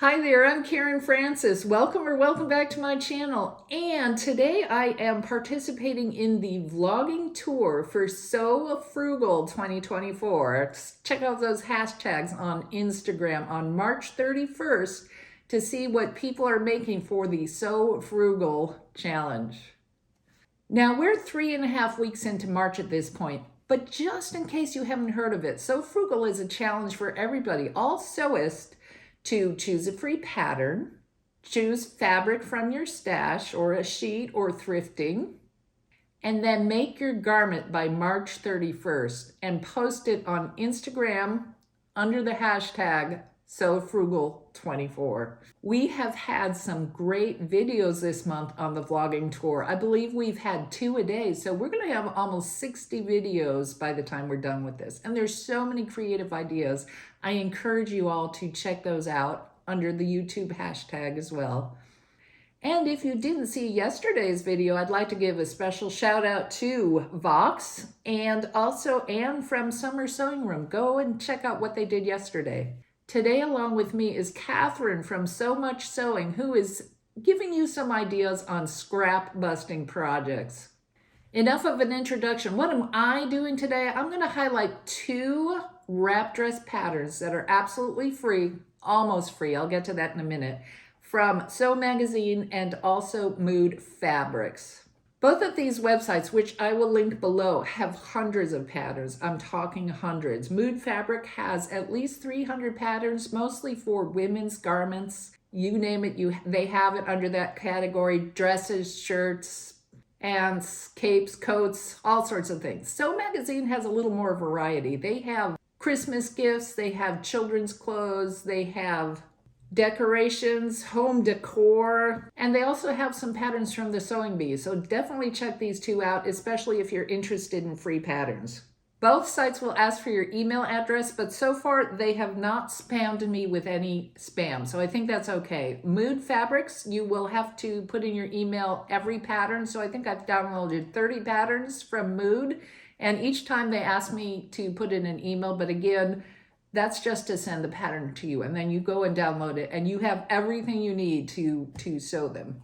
Hi there, I'm Karen Francis. Welcome back to my channel. And today I am participating in the vlogging tour for So Frugal 2024. Check out those hashtags on Instagram on March 31st to see what people are making for the So Frugal challenge. Now we're 3.5 weeks into March at this point, but just in case you haven't heard of it, So Frugal is a challenge for everybody, all sewists, to choose a free pattern, choose fabric from your stash or a sheet or thrifting, and then make your garment by March 31st and post it on Instagram under the hashtag SoFrugal24. We have had some great videos this month on the vlogging tour. I believe we've had 2 a day, so we're going to have almost 60 videos by the time we're done with this. And there's so many creative ideas. I encourage you all to check those out under the YouTube hashtag as well. And if you didn't see yesterday's video, I'd like to give a special shout out to Vox and also Anne from Summer Sewing Room. Go and check out what they did yesterday. Today along with me is Catherine from So Much Sewing, who is giving you some ideas on scrap busting projects. Enough of an introduction. What am I doing today? I'm going to highlight 2 wrap dress patterns that are absolutely free, almost free. I'll get to that in a minute. From Sew Magazine and also Mood Fabrics. Both of these websites, which I will link below, have hundreds of patterns. I'm talking hundreds. Mood Fabric has at least 300 patterns, mostly for women's garments. You name it, they have it under that category. Dresses, shirts, pants, capes, coats, all sorts of things. Sew Magazine has a little more variety. They have Christmas gifts, they have children's clothes, they have decorations, home decor, and they also have some patterns from the Sewing Bee. So definitely check these 2 out, especially if you're interested in free patterns. Both sites will ask for your email address, but so far they have not spammed me with any spam, so I think that's okay. Mood Fabrics, you will have to put in your email every pattern, so I think I've downloaded 30 patterns from Mood, and each time they ask me to put in an email, but again, that's just to send the pattern to you, and then you go and download it, and you have everything you need to sew them.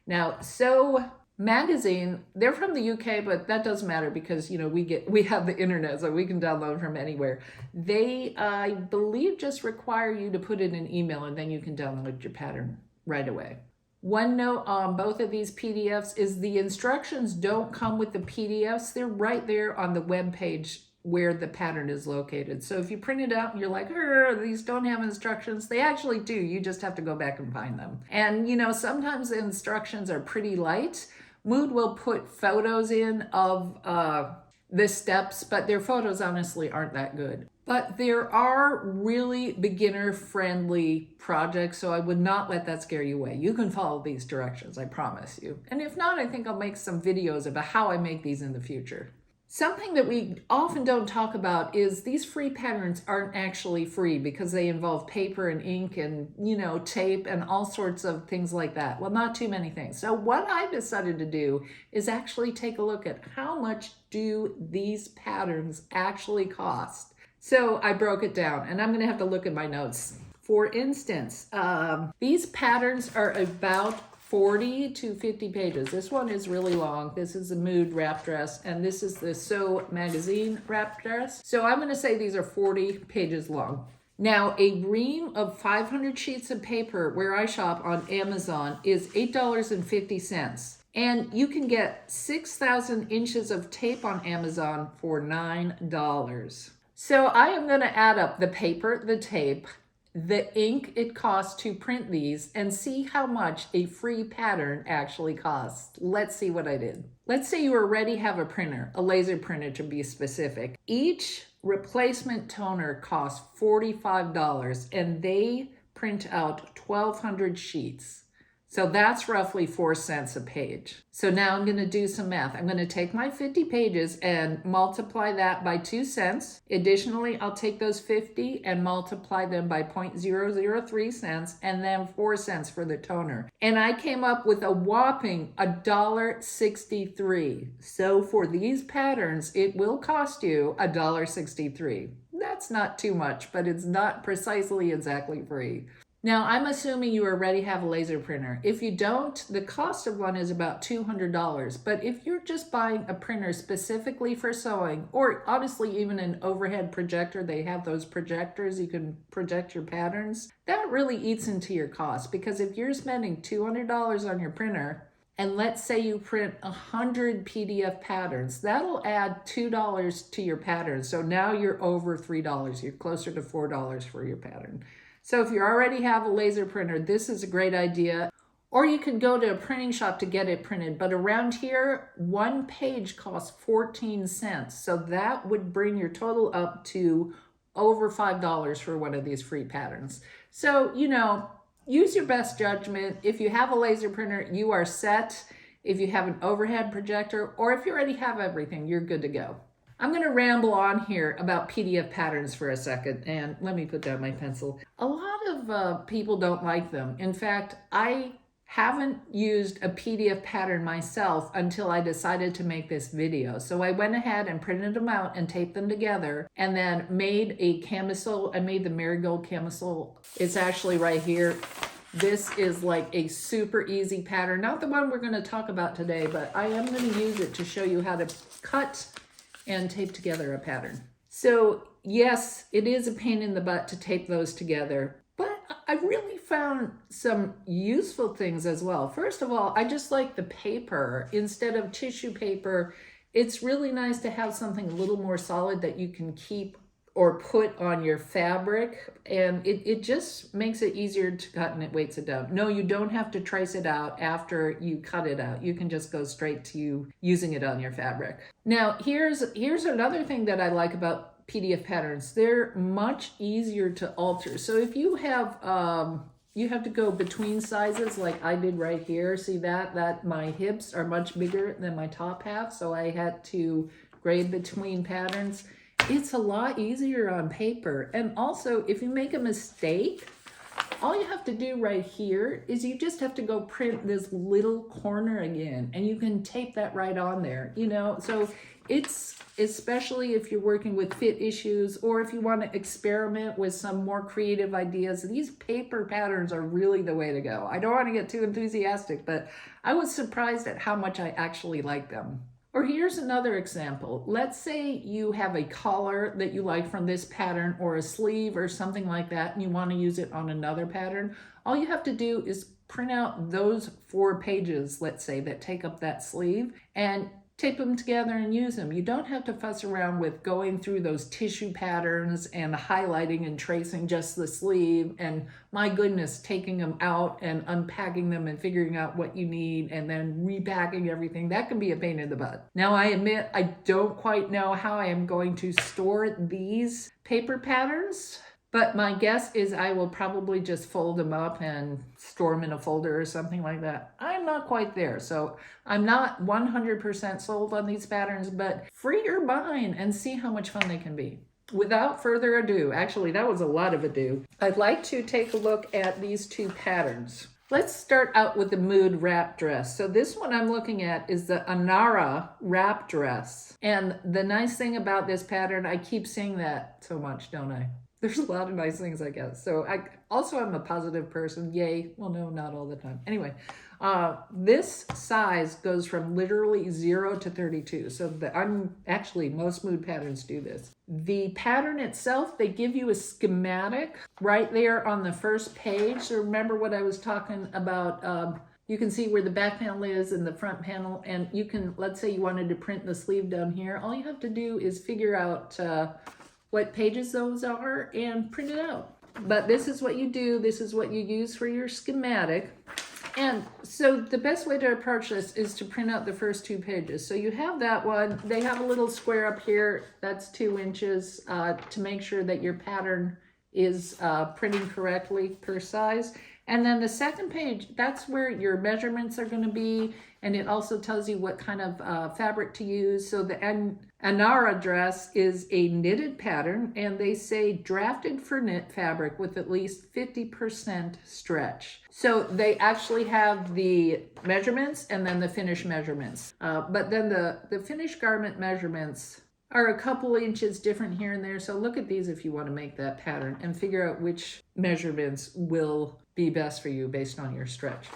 Now, Sew Magazine, they're from the UK, but that doesn't matter because we have the internet, so we can download from anywhere. They, I believe, just require you to put in an email, and then you can download your pattern right away. One note on both of these PDFs is the instructions don't come with the PDFs. They're right there on the web page where the pattern is located. So if you print it out and you're like, these don't have instructions, they actually do. You just have to go back and find them. And sometimes the instructions are pretty light. Mood will put photos in of the steps, but their photos honestly aren't that good. But there are really beginner-friendly projects, so I would not let that scare you away. You can follow these directions, I promise you. And if not, I think I'll make some videos about how I make these in the future. Something that we often don't talk about is these free patterns aren't actually free because they involve paper and ink and, tape and all sorts of things like that. Well, not too many things. So what I decided to do is actually take a look at how much do these patterns actually cost. So I broke it down, and I'm going to have to look at my notes. For instance, these patterns are about 40 to 50 pages. This one is really long. This is a Mood wrap dress, and this is the Sew Magazine wrap dress. So I'm going to say these are 40 pages long. Now, a ream of 500 sheets of paper where I shop on Amazon is $8.50. And you can get 6,000 inches of tape on Amazon for $9. So I am going to add up the paper, the tape, the ink it costs to print these, and see how much a free pattern actually costs. Let's see what I did. Let's say you already have a printer, a laser printer to be specific. Each replacement toner costs $45, and they print out 1,200 sheets. So that's roughly 4 cents a page. So now I'm going to do some math. I'm going to take my 50 pages and multiply that by 2 cents. Additionally, I'll take those 50 and multiply them by 0.003 cents and then 4 cents for the toner. And I came up with a whopping $1.63. So for these patterns, it will cost you $1.63. That's not too much, but it's not precisely exactly free. Now, I'm assuming you already have a laser printer. If you don't, the cost of one is about $200. But if you're just buying a printer specifically for sewing, or honestly, even an overhead projector, they have those projectors, you can project your patterns, that really eats into your cost. Because if you're spending $200 on your printer, and let's say you print 100 PDF patterns, that'll add $2 to your pattern. So now you're over $3. You're closer to $4 for your pattern. So if you already have a laser printer, this is a great idea. Or you could go to a printing shop to get it printed. But around here, one page costs 14 cents. So that would bring your total up to over $5 for one of these free patterns. So, you know, use your best judgment. If you have a laser printer, you are set. If you have an overhead projector, or if you already have everything, you're good to go. I'm going to ramble on here about PDF patterns for a second, and let me put down my pencil. A lot of people don't like them. In fact, I haven't used a PDF pattern myself until I decided to make this video. So I went ahead and printed them out and taped them together, and then made a camisole. I made the marigold camisole. It's actually right here. This is like a super easy pattern. Not the one we're going to talk about today, but I am going to use it to show you how to cut and tape together a pattern. So yes, it is a pain in the butt to tape those together, but I really found some useful things as well. First of all, I just like the paper. Instead of tissue paper, it's really nice to have something a little more solid that you can keep or put on your fabric, and it just makes it easier to cut, and it weights it down. No, you don't have to trace it out after you cut it out. You can just go straight to using it on your fabric. Now, here's another thing that I like about PDF patterns. They're much easier to alter. So if you have to go between sizes like I did right here. See that my hips are much bigger than my top half, so I had to grade between patterns. It's a lot easier on paper. And also, if you make a mistake, all you have to do right here is you just have to go print this little corner again, and you can tape that right on there, you know? So it's, especially if you're working with fit issues, or if you want to experiment with some more creative ideas, these paper patterns are really the way to go. I don't want to get too enthusiastic, but I was surprised at how much I actually like them. Or here's another example. Let's say you have a collar that you like from this pattern, or a sleeve or something like that, and you want to use it on another pattern. All you have to do is print out those 4 pages, let's say, that take up that sleeve, and tape them together and use them. You don't have to fuss around with going through those tissue patterns and highlighting and tracing just the sleeve, and my goodness, taking them out and unpacking them and figuring out what you need and then repacking everything. That can be a pain in the butt. Now, I admit I don't quite know how I am going to store these paper patterns, but my guess is I will probably just fold them up and store them in a folder or something like that. I'm not quite there, so I'm not 100% sold on these patterns, but free your mind and see how much fun they can be. Without further ado, actually that was a lot of ado, I'd like to take a look at these 2 patterns. Let's start out with the Mood wrap dress. So this one I'm looking at is the Anara wrap dress. And the nice thing about this pattern, I keep saying that so much, don't I? There's a lot of nice things, I guess. So I'm a positive person. Yay. Well, no, not all the time. Anyway, this size goes from literally 0 to 32. So most Mood patterns do this. The pattern itself, they give you a schematic right there on the first page. So remember what I was talking about. You can see where the back panel is and the front panel, and you can, let's say you wanted to print the sleeve down here. All you have to do is figure out what pages those are and print it out. But this is what you do. This is what you use for your schematic. And so the best way to approach this is to print out the first 2 pages. So you have that one. They have a little square up here. That's 2 inches to make sure that your pattern is printing correctly per size. And then the second page, that's where your measurements are going to be. And it also tells you what kind of fabric to use. So the Anara dress is a knitted pattern, and they say drafted for knit fabric with at least 50% stretch. So they actually have the measurements and then the finished measurements. But then the finished garment measurements are a couple inches different here and there. So look at these if you want to make that pattern and figure out which measurements will be best for you based on your stretch.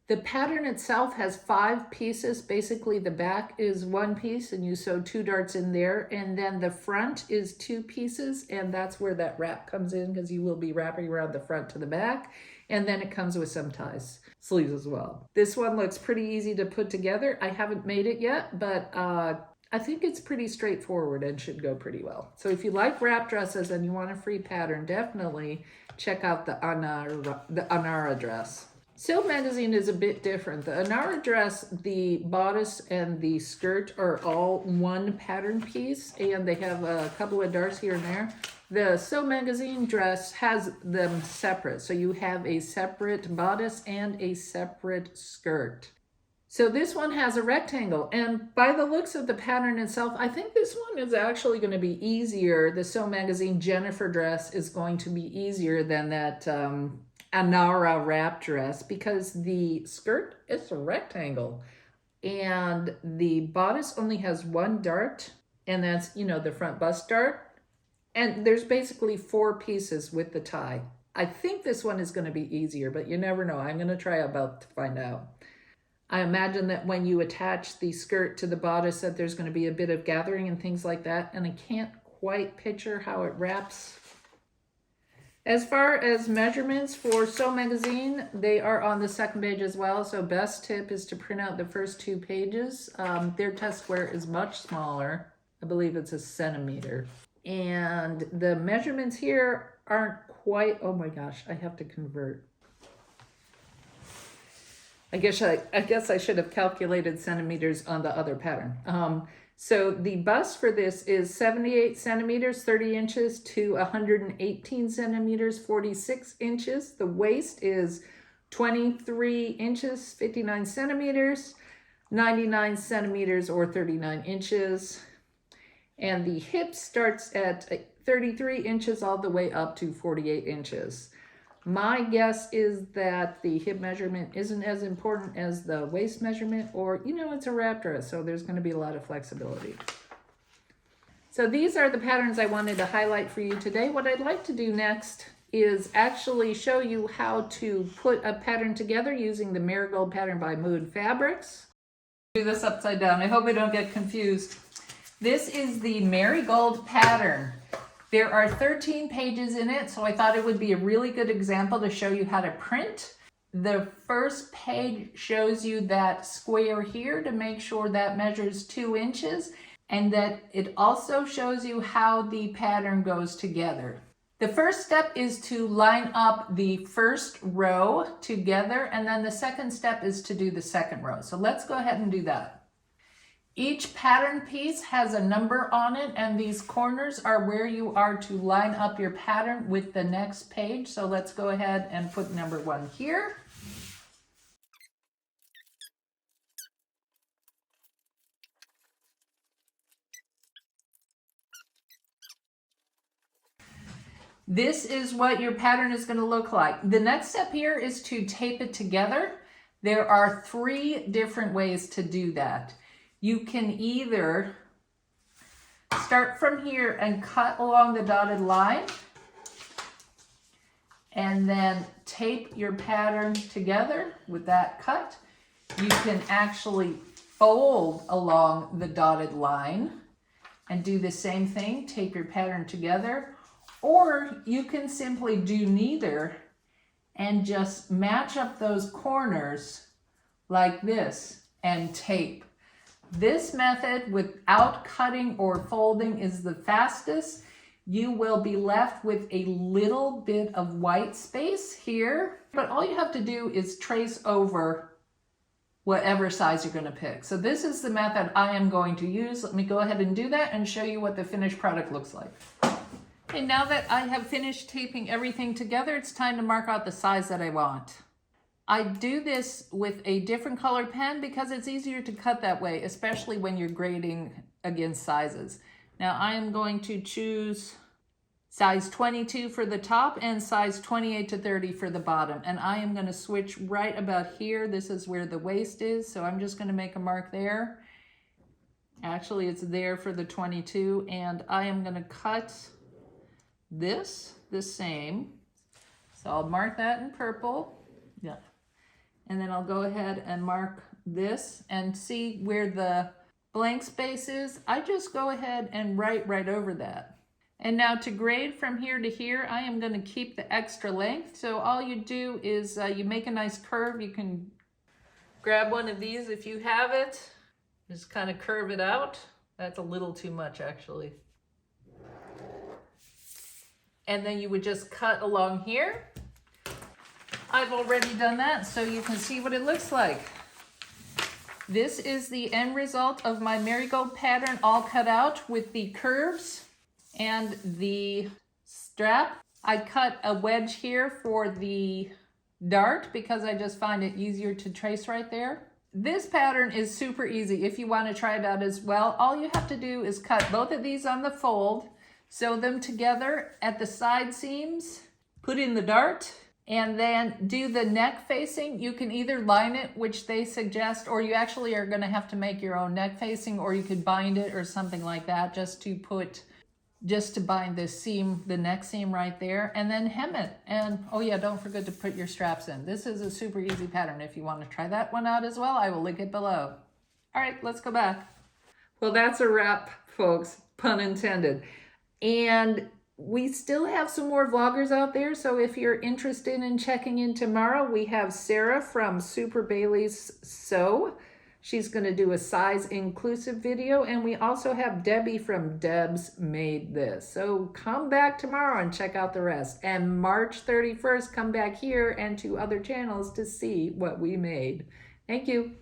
The pattern itself has 5 pieces. Basically, the back is 1 piece and you sew 2 darts in there. And then the front is 2 pieces. And that's where that wrap comes in, because you will be wrapping around the front to the back. And then it comes with some sleeves as well. This one looks pretty easy to put together. I haven't made it yet, but I think it's pretty straightforward and should go pretty well. So if you like wrap dresses and you want a free pattern, definitely check out the Anara dress. Sew Magazine is a bit different. The Anara dress, the bodice and the skirt are all one pattern piece, and they have a couple of darts here and there. The Sew Magazine dress has them separate, so you have a separate bodice and a separate skirt. So this one has a rectangle, and by the looks of the pattern itself, I think this one is actually going to be easier. The Sew Magazine Jennifer dress is going to be easier than that Anara wrap dress, because the skirt is a rectangle and the bodice only has 1 dart, and that's, you know, the front bust dart. And there's basically 4 pieces with the tie. I think this one is going to be easier, but you never know. I'm going to try about to find out. I imagine that when you attach the skirt to the bodice that there's going to be a bit of gathering and things like that, and I can't quite picture how it wraps. As far as measurements for Sew Magazine, they are on the 2nd page as well, so best tip is to print out the first 2 pages. Their test square is much smaller. I believe it's 1 centimeter. And the measurements here aren't quite, oh my gosh, I have to convert. I guess I should have calculated centimeters on the other pattern. So the bust for this is 78 centimeters, 30 inches to 118 centimeters, 46 inches. The waist is 23 inches, 59 centimeters, 99 centimeters or 39 inches. And the hip starts at 33 inches all the way up to 48 inches. My guess is that the hip measurement isn't as important as the waist measurement, or, you know, it's a wrap dress, so there's going to be a lot of flexibility. So these are the patterns I wanted to highlight for you today. What I'd like to do next is actually show you how to put a pattern together using the Marigold pattern by Mood Fabrics. Do this upside down. I hope I don't get confused. This is the Marigold pattern. There are 13 pages in it, so I thought it would be a really good example to show you how to print. The first page shows you that square here to make sure that measures 2 inches, and that it also shows you how the pattern goes together. The first step is to line up the first row together, and then the second step is to do the second row. So let's go ahead and do that. Each pattern piece has a number on it, and these corners are where you are to line up your pattern with the next page. So let's go ahead and put number 1 here. This is what your pattern is going to look like. The next step here is to tape it together. There are 3 different ways to do that. You can either start from here and cut along the dotted line and then tape your pattern together with that cut. You can actually fold along the dotted line and do the same thing, tape your pattern together, or you can simply do neither and just match up those corners like this and tape. This method without cutting or folding is the fastest. You will be left with a little bit of white space here, but all you have to do is trace over whatever size you're going to pick. So this is the method I am going to use. Let me go ahead and do that and show you what the finished product looks like. Okay, now that I have finished taping everything together, it's time to mark out the size that I want. I do this with a different color pen because it's easier to cut that way, especially when you're grading against sizes. Now I am going to choose size 22 for the top and size 28 to 30 for the bottom. And I am going to switch right about here. This is where the waist is, so I'm just going to make a mark there. Actually, it's there for the 22, and I am going to cut this the same. So I'll mark that in purple. Yeah. And then I'll go ahead and mark this and see where the blank space is. I just go ahead and write right over that. And now to grade from here to here, I am going to keep the extra length. So all you do is you make a nice curve. You can grab one of these if you have it. Just kind of curve it out. That's a little too much, actually. And then you would just cut along here. I've already done that, so you can see what it looks like. This is the end result of my marigold pattern, all cut out with the curves and the strap. I cut a wedge here for the dart because I just find it easier to trace right there. This pattern is super easy if you want to try it out as well. All you have to do is cut both of these on the fold, sew them together at the side seams, put in the dart, and then do the neck facing. You can either line it, which they suggest, or you actually are going to have to make your own neck facing, or you could bind it or something like that just to bind this seam, the neck seam right there, and then hem it. And oh yeah, don't forget to put your straps in. This is a super easy pattern. If you want to try that one out as well, I will link it below. All right, let's go back. Well, that's a wrap, folks, pun intended. And we still have some more vloggers out there, so if you're interested in checking in tomorrow, we have Sarah from Super Bailey's Sew. She's going to do a size inclusive video, and we also have Debbie from Deb's Made This. So come back tomorrow and check out the rest. And March 31st, come back here and to other channels to see what we made. Thank you.